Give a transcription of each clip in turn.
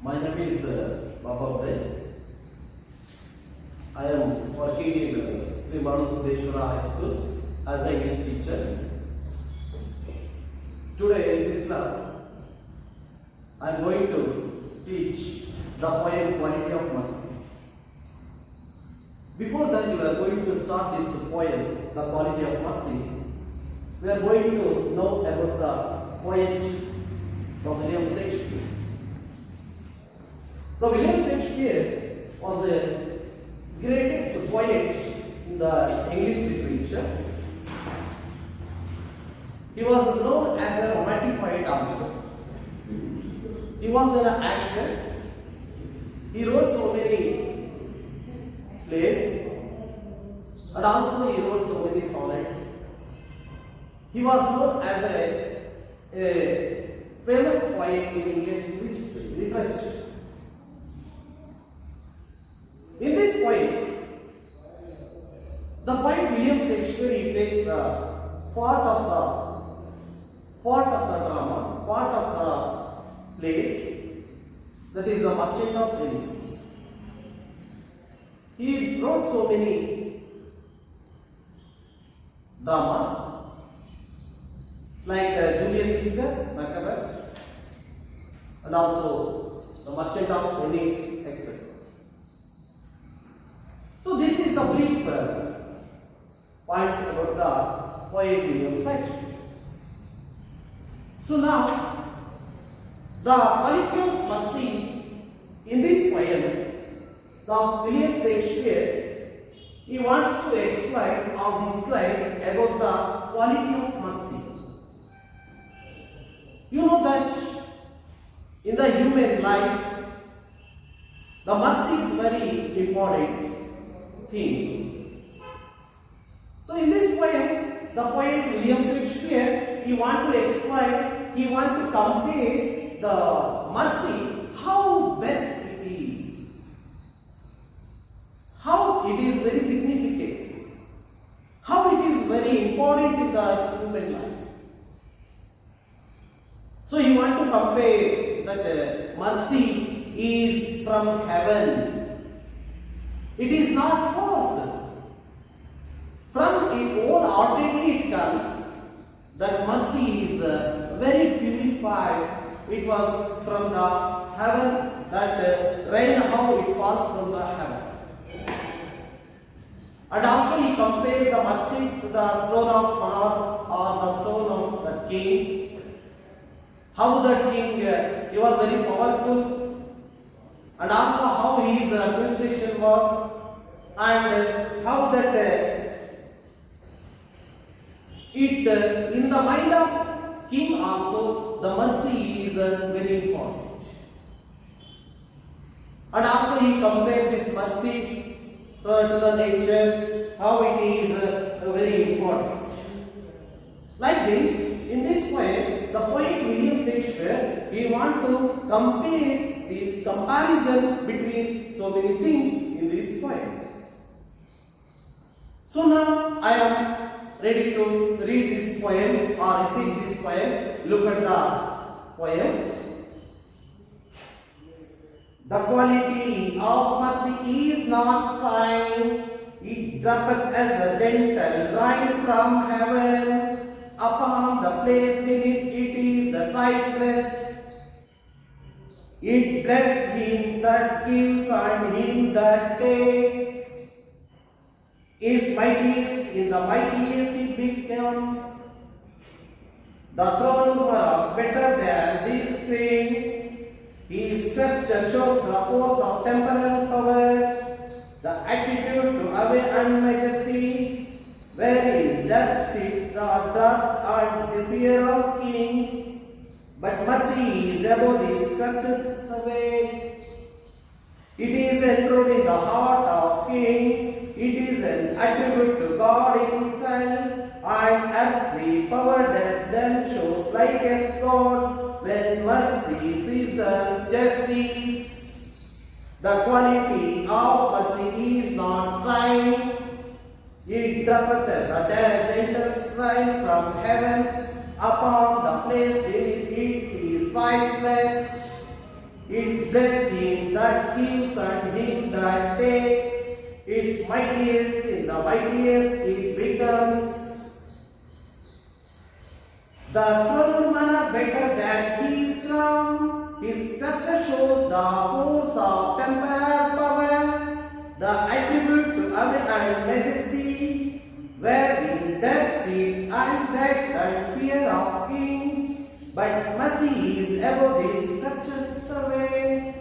My name is Baba Bray. I am working in Sri Manusudeshwara High School as a English teacher. Today in this class, I am going to teach the poem Quality of Mercy. Before that, we are going to start this poem, The Quality of Mercy. We are going to know about the poet of William Shakespeare. The William Shakespeare was a greatest poet in the English literature. He was known as a romantic poet also. He was an actor. He wrote so many plays and also he wrote so many sonnets. He was known as a famous poet in English literature. In this poem, the poet William Shakespeare he takes the part of the drama, part of the play, that is the Merchant of Venice. He wrote so many dramas like Julius Caesar, Macbeth, and also the Merchant of Venice, etc. So this is the brief points about the poet William Shakespeare. So now, the quality of mercy in this poem, the William Shakespeare, he wants to explain or describe about the quality of mercy. You know that in the human life, the mercy is very important thing. So in this poem, the poet William Shakespeare, he want to explain, he want to compare the mercy, how best it is, how it is very significant, how it is very important in the human life. So he want to compare that mercy is from heaven. It is not forced. From its own ordinary it comes. That mercy is very purified. It was from the heaven, that rain how it falls from the heaven. And also he compared the mercy to the throne of monarch or the throne of the king. How the king, he was very powerful, and also how his administration was, and how that in the mind of king also the mercy is very important. And also he compared this mercy to the nature, how it is very important. Like this, in this poem, the poet William Shakespeare, he want to compare this comparison between so many things in this poem. So now I am ready to read this poem or recite this poem. Look at the poem. The quality of mercy is not sign, it droppeth as the gentle rain from heaven. Upon the place beneath it is the thrice blessed. It blessed him that gives and him that takes. Is mightiest in the mightiest it becomes. The throne were better than this king. His structure shows the force of temporal power, the attitude to awe and majesty, wherein doth sit the dread and fear of kings. But mercy is above these structures away. It is enthroned in the heart of kings. It is an attribute to God himself, and earthly power that then shows like as God's when mercy seasons justice. The quality of mercy is not strife. It droppeth as the gentle rain from heaven. Upon the place beneath it is twice blessed. It bless him that gives and him that takes. It's mightiest in the mightiest it becomes. The throne manner better than his crown. His structure shows the force of temporal power, the attribute to honor and majesty, wherein death, sin, and death and fear of kings. But mercy is above these structures away.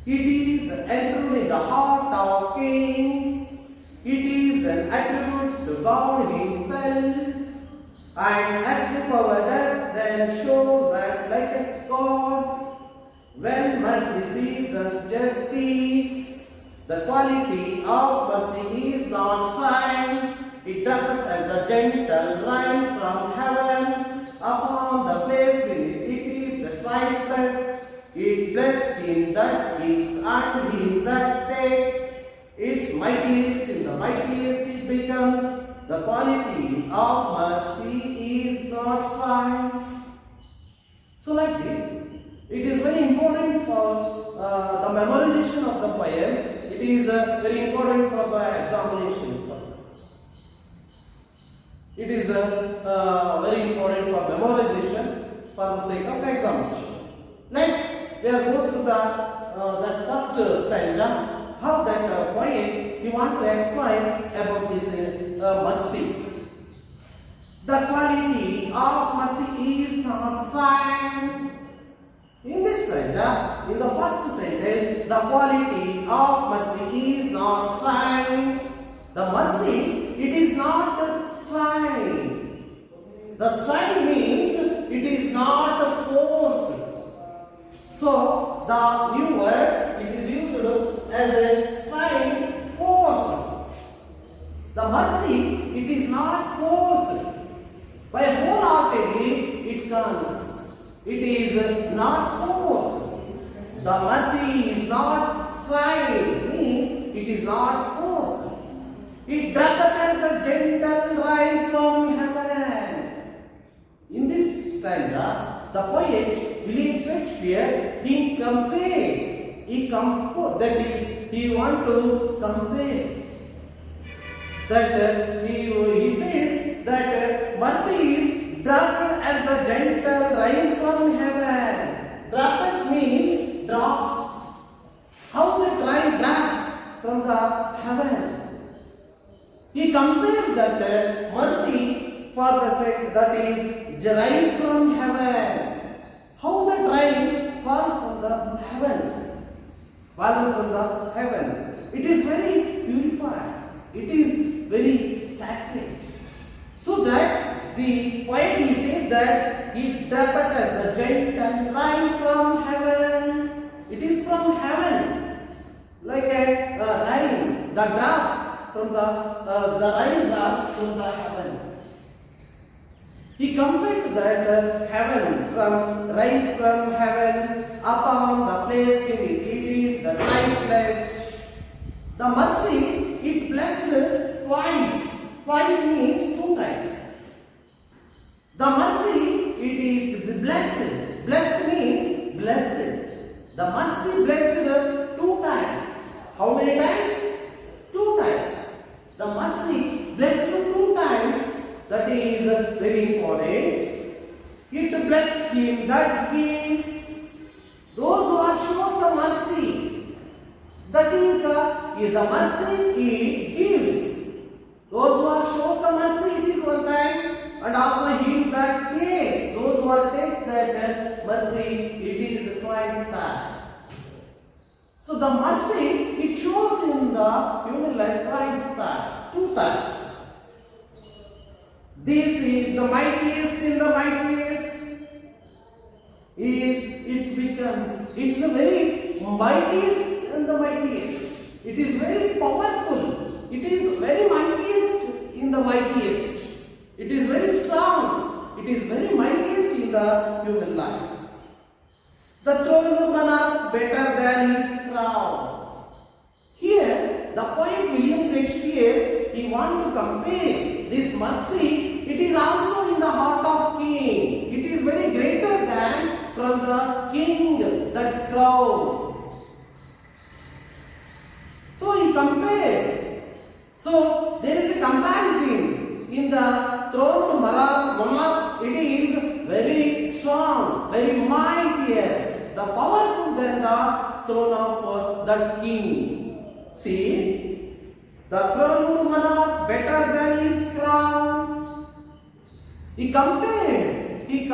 It is enthroned in the heart of kings. It is an attribute to God Himself. And at the power that then show that like as gods, when mercy sees and justice, the quality of mercy is not strife. It droppeth as the gentle rain from heaven upon the place beneath it is the twice blessed. It bless him that gives and him that takes. Its mightiest in the mightiest it becomes. The quality of mercy is not strife. So like this, it is very important for the memorization of the poem. It is very important for the examination purpose. It is very important for memorization for the sake of examination. Next, we are going to the that first stanza. How that poet we want to explain about this mercy. The quality of mercy is not strife. In this stanza, in the first sentence, the quality of mercy is not strife. The mercy, it is not strife. The strife means it is not force. So the new word, it is used as a strife, force. The mercy, it is not force. By wholeheartedly it comes. It is not force. The mercy is not strife, means it is not force. It droppeth as the gentle rain from heaven. In this stanza, the poet William Shakespeare, he compared. That is, he want to compare. That he says that mercy is dropped as the gentle rain from heaven. Dropped means drops. How the rain drops from the heaven. He compared that mercy for the sake that is rain from heaven. How the rain fall from the heaven. Fallen from the heaven. It is very purified. It is very sacred. So that the poet he says that he dropped as the gentle rain from heaven. It is from heaven. Like a rain, the drop from the rain drops from the heaven. He compared that heaven from rain from heaven upon the place beneath it is the twice blessed. The mercy it blessed twice. Twice means two times. The mercy it is blessed. Blessed means blessed. The mercy blessed two times. How many times? Two times. The mercy blessed two times. That is very important. It blessed him that gives. Those who are shows the mercy. That is the mercy it gives. Those who are shows the mercy it is one time, and also him that takes. Those who are takes that mercy it is twice time. So the mercy it shows in the human life twice time, two times. This is the mightiest in the mightiest. It becomes. It's a very mightiest and the mightiest. It is very powerful. It is very mightiest in the mightiest. It is very strong. It is very mightiest in the human life. The throne monarch better than his crown. Here, the poet William Shakespeare, he want to compare this mercy. It is also in the heart of king. It is very greater than from the king that crown. So he compared. So there is a comparison in the throne monarch. It is very strong, very mightier, the powerful than the throne of the king. See, the throne monarch better than his crown. He compared the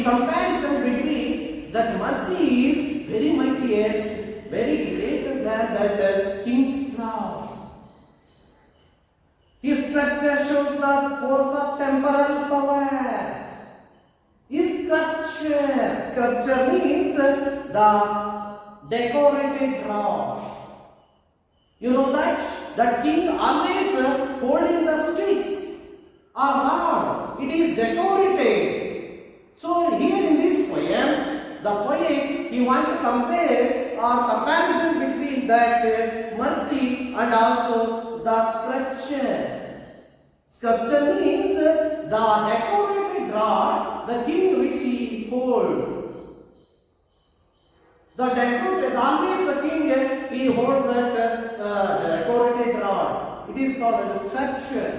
comparison between that mercy is very mightier, very greater than that king's crown. His structure shows the force of temporal power. His structure means the decorated rod. You know that king always holding the sticks or rod. It is decorated. So here in this poem, the poet he want to compare or comparison between that mercy and also the structure. Structure means the decorated rod, the king which he hold. Always the king he hold that decorated rod. It is called as a structure.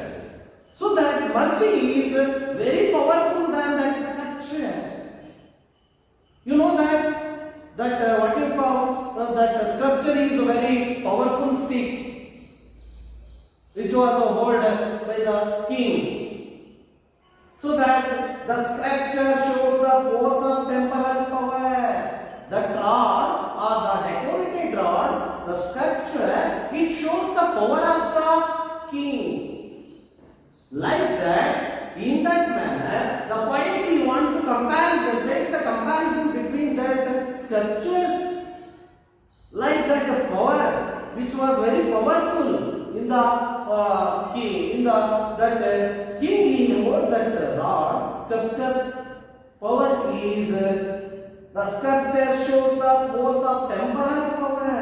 So that mercy is very powerful than that structure. You know that what you call that structure is a very powerful stick, which was held by the king. So that the structure shows the force of temporal power. The rod or the decorated rod, the structure, it shows the power of the king. Like that, in that manner, the poet he want to take the comparison between that sculptures, like that power, which was very powerful in the king, that king he hold that rod. Sculptures power is the sculpture shows the force of temporal power.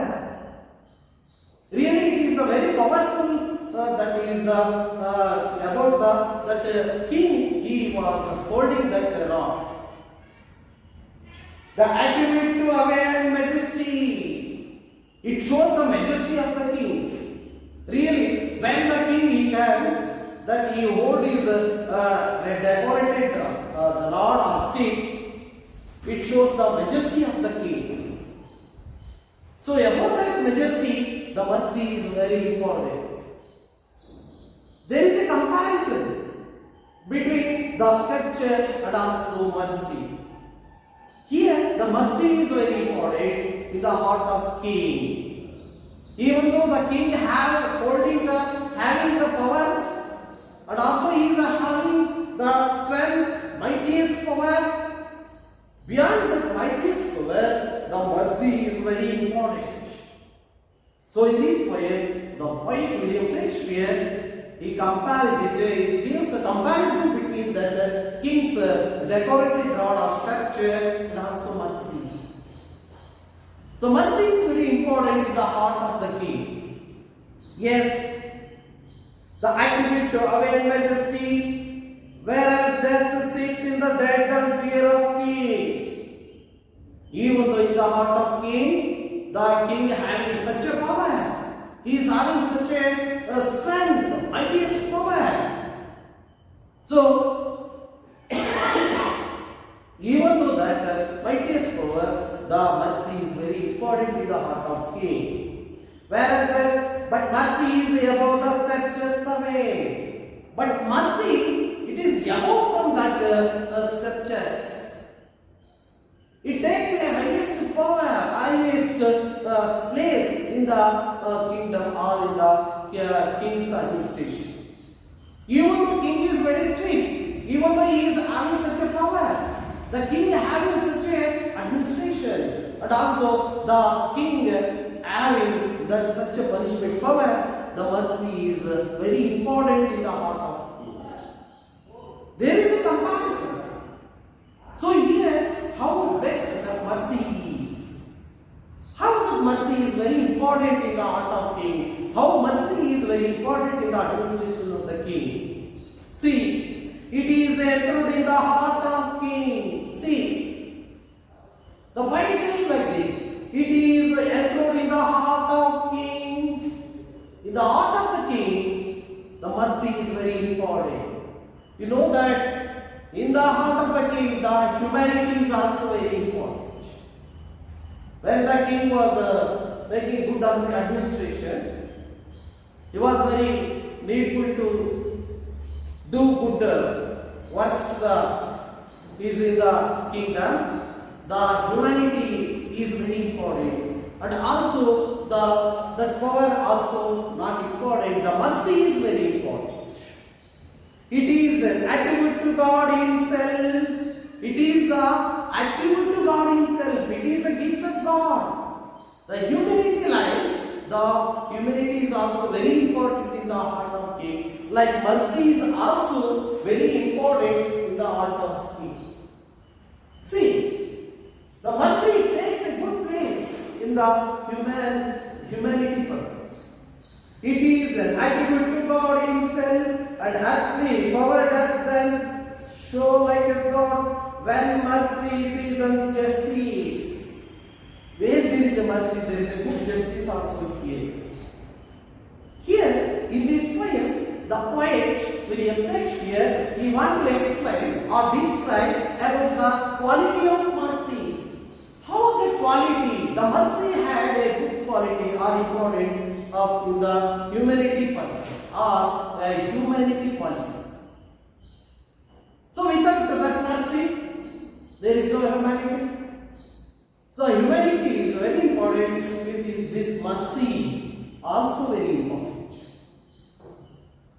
Really, it is the very powerful. That is the about that king. He was holding that rod. The attribute to aware majesty. It shows the majesty of the king. Really, when the king he comes, that he hold his decorated the rod or stick. It shows the majesty of the king. So about that majesty, the mercy is very important. There is a comparison between the structure and also mercy. Here, the mercy is very important in the heart of king. Even though the king having the powers, and also he is having the strength, mightiest power. Beyond the mightiest power, the mercy is very important. So in this poem, the poet William Shakespeare, he compares it, he gives a comparison between the king's decorated rod or structure and also mercy. So mercy is very important in the heart of the king. Yes, the attribute to aware majesty, whereas death sits in the dead and fear of kings. Even though in the heart of king, the king having such a power, he is having such a strength, mightiest power. So, even though that mightiest power, the mercy is very important in the heart of king. Whereas but mercy is above the structures away. But mercy, it is above from that structures. It takes a highest power, highest place in the kingdom or in the king's administration. Even though king is very strict, even though he is having such a power, the king having such a administration, and also the king having that such a punishment power, the mercy is very important in the heart of king. There is a comparison. So here, how best the mercy is. How that mercy is very important in the heart of king. How mercy is very important in the administration of the king. See, it is entered in the heart of king. See, The poet says like this: it is enthroned in the heart of king. In the heart of the king, the mercy is very important. You know that in the heart of the king, the humanity is also very important. When the king was making good administration, he was very needful to do good works to the is in the kingdom. The humanity is very important, and also the power also not important. The mercy is very important. It is an attribute to God Himself. It is the attribute to God Himself. It is a gift of God. The humanity life, the humanity is also very important in the heart of King. Like mercy is also very important in the heart of King. See, the mercy takes a good place in the humanity purpose. It is an attribute to God Himself, and earthly power doth then show like a God's when mercy seasons justice. Where there is a mercy, there is a good justice also here. Here, in this poem, the poet William Shakespeare, he wants to explain or describe about the quality of mercy. How the quality, the mercy had a good quality or important of the humanity purpose or humanity qualities. So without that mercy, there is no humanity. So humanity is very important with this mercy also very important.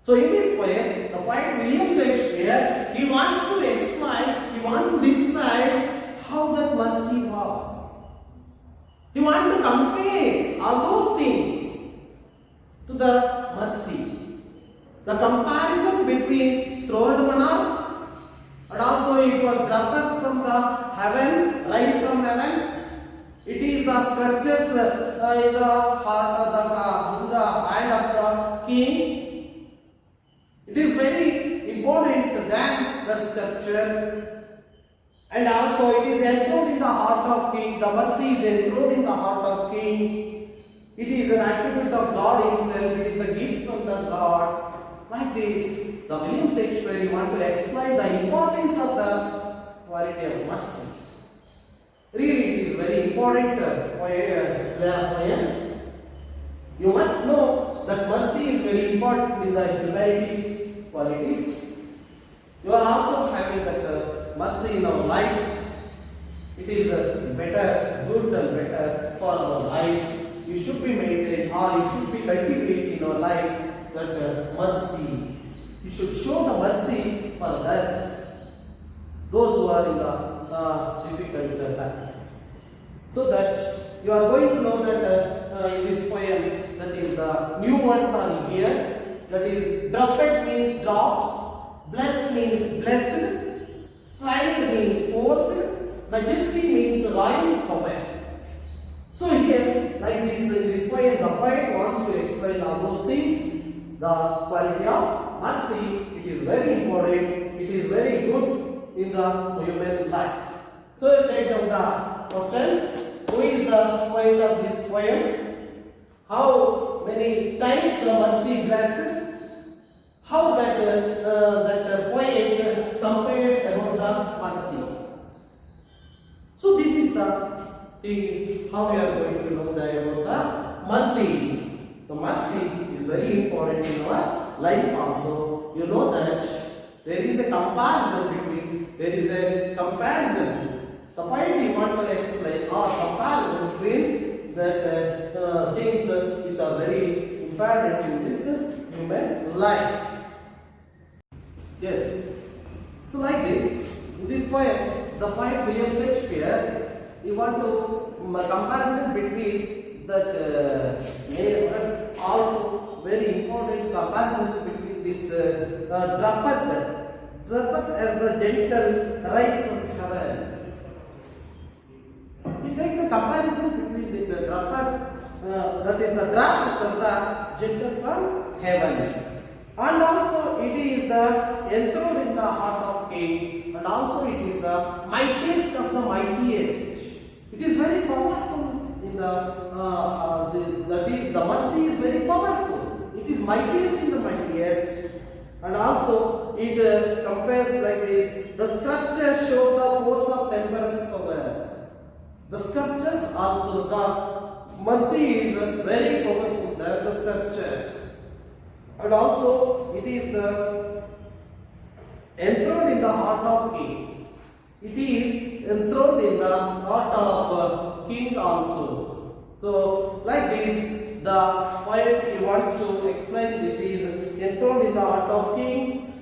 So in this poem, the poet William Shakespeare, he wants to explain, he wants to describe how that mercy was. He wants to compare all those things to the mercy. The comparison between throned monarch and also it was dropped from the heaven, right from heaven. It is the structures in the heart of in the hand of the king. It is very important than the structure, and also it is enthroned in the heart of king. The mercy is enthroned in the heart of king. It is an attribute of God Himself. It is the gift from the God. Like this, the William Shakespeare, he want to explain the importance of the quality of mercy. Really, it is very important poem. You must know that mercy is very important in the humanity qualities. You are also having that mercy in our life. It is better, good and better for our life. You should be maintained or you should be cultivating in our life that mercy. You should show the mercy for others, those who are in the difficult times. So that you are going to know that in this poem, that is the new words are here. That is, dropped means drops, blessed means blessed, stride means force, majesty means royal power. So here, like this, in this poem, the poet wants to explain all those things. The quality of mercy, it is very important, it is very good in the human life. So take down the questions. Who is the poet of this poem? How many times the mercy blessed? How that poet compared about the mercy. So this is the thing, how we are going to know about the mercy. The mercy is very important in our life also. You know that there is a comparison. The point we want to explain or comparison between the things which are very important in this human life. Yes. So like this, in this poem, the poet William Shakespeare, he want to comparison between that and also very important comparison between this Drapat as the gentle right from heaven. It takes a comparison between the Drapat, that is the drop from the gentle from heaven. And also it is the enthroned in the heart of king, and also it is the mightiest of the mightiest. mercy is very powerful. It is mightiest in the mightiest. And also it compares like this. The scriptures show the force of temporal power. The scriptures also, the mercy is very powerful than the scripture. And also it is the enthroned in the heart of kings. It is enthroned in the heart of king also. So like this, the poet he wants to explain it is enthroned in the heart of kings.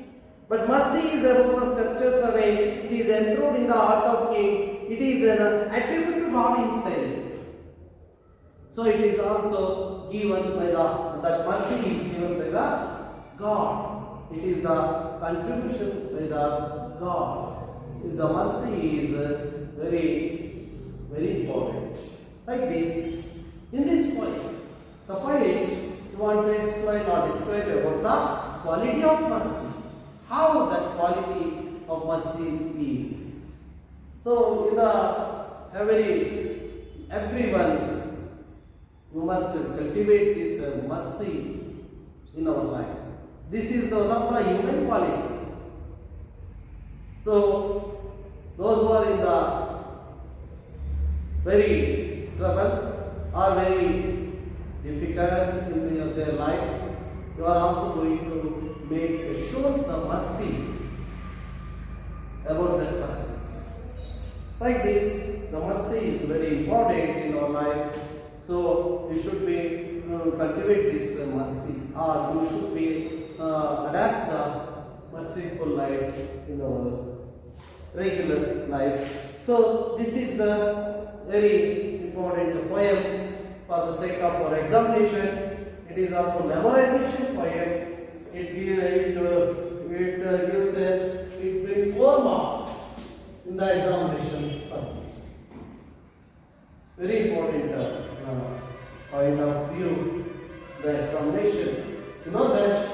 But mercy is above the scriptures away. It is enthroned in the heart of kings. It is an attribute to God himself. So it is also given by that mercy is given by the God. It is the contribution by the God. The mercy is very important. Like this, in this poem, the poet want to explain or describe about the quality of mercy. How that quality of mercy is. So in the everyone we must cultivate this mercy in our life. This is one of the human qualities. So those who are in the very trouble or very difficult in their life, you are also going to make shows the mercy about that persons. Like this, the mercy is very important in our life. So we should be cultivate this mercy, or we should be adapt the merciful life in our regular life. So this is the very important poem for the sake of our examination. It is also memorization poem. It brings 4 marks in the examination. Very important point of view, the examination. You know that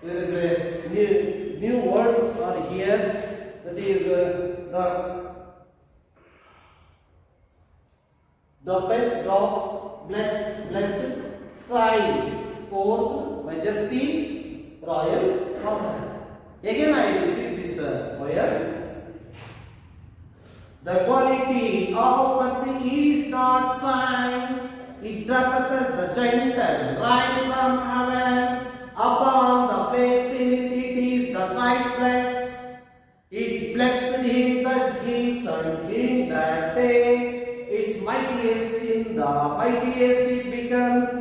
there is a new words are here. That is the pet dogs, blessed, signs, force, majesty, royal honor. Again I will see this poem. The quality of mercy is not sign. It draweth the gentle rain from heaven. Upon the place beneath it is the Christ blessed. It blessed him that gives and him that takes. Its mightiest in the mightiest it becomes.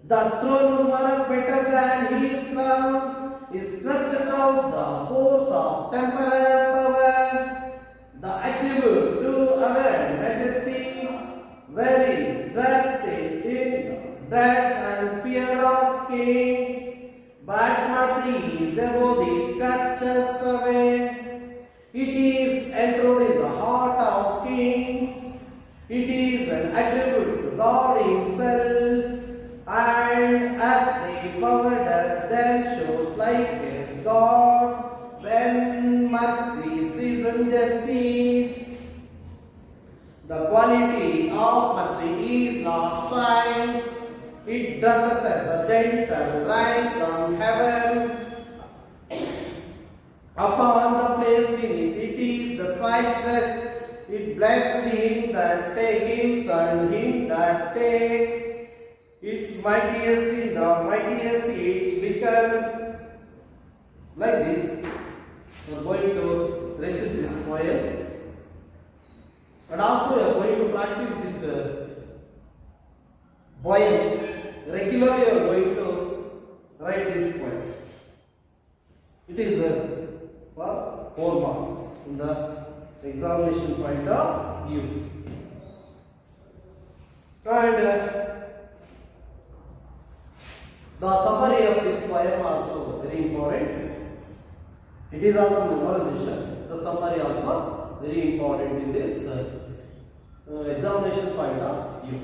The throne worth better than his crown is structured of the force of temporal power. The attribute to our majesty, wherein dwells in the dread and fear of kings. But mercy is above the structures away. It is enthroned in the heart of kings. It is an attribute to God himself. And at the power that then shows like as God's when mercy seasons justice. The quality of mercy is not strife. It doth as the gentle rain from heaven. Upon the place beneath it is the spikeless. It blessed him that gives and him that takes. Its mightiest in the mightiest it becomes. Like this, we are going to recite this poem, and also we are going to practice this poem. Regularly, you are going to write this poem. It is for 4 marks in the examination point of view. And the summary of this poem also very important. It is also memorization. The summary also very important in this examination point of view.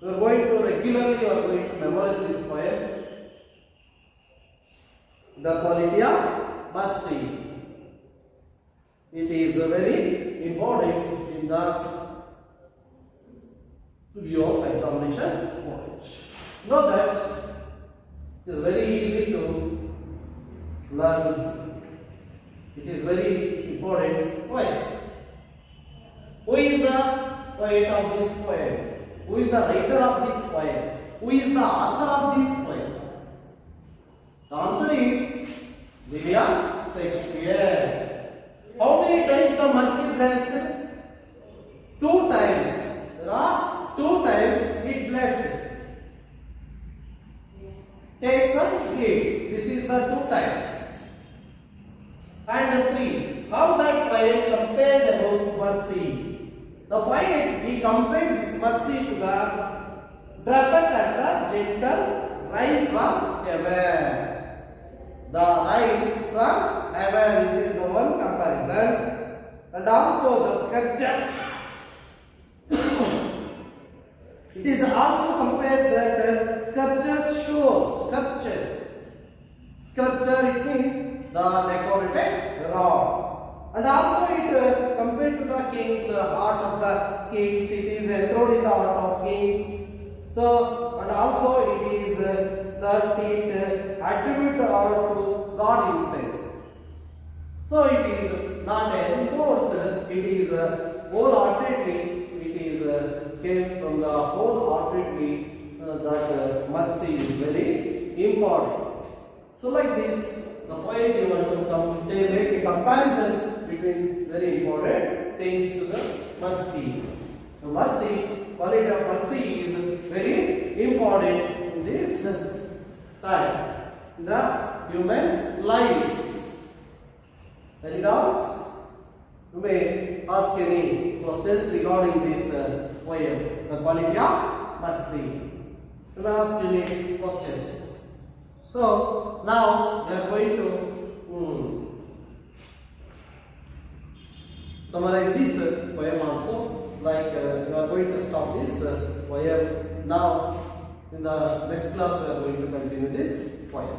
You are going to regularly memorize this poem. The quality of mercy. It is very important in the view of examination point. know that it is very easy to learn. It is very important. Why? Who is the poet of this poem? Who is the writer of this poem? Who is the author of this poem? The answer is William Shakespeare. How many times the mercy blessed? 2 times. There are 2 times it blessed. Takes and gives. This is the 2 times. And 3. How that poet compared about mercy. The poet, he compared this mercy to the drapet as the gentle rain from heaven. The rain from heaven, it is the one comparison. And also the sculpture. It is also compared that sculpture shows sculpture it means the decorated rod. And also it compared to the king's heart of the kings, it is enthroned in the heart of kings. So and also it is that it attribute to God himself. So it is not enforced, it is wholeheartedly, it is came from the wholeheartedly that mercy is very important. So like this, the poet you want to make a comparison between very important things to the mercy. The mercy, quality of mercy is very important in this time, in the human life. Any doubts? You may ask any questions regarding this poem, the quality of mercy. You may ask any questions. So now we are going to summarize this poem also. Like we are going to stop this poem now. In the next class we are going to continue this poem.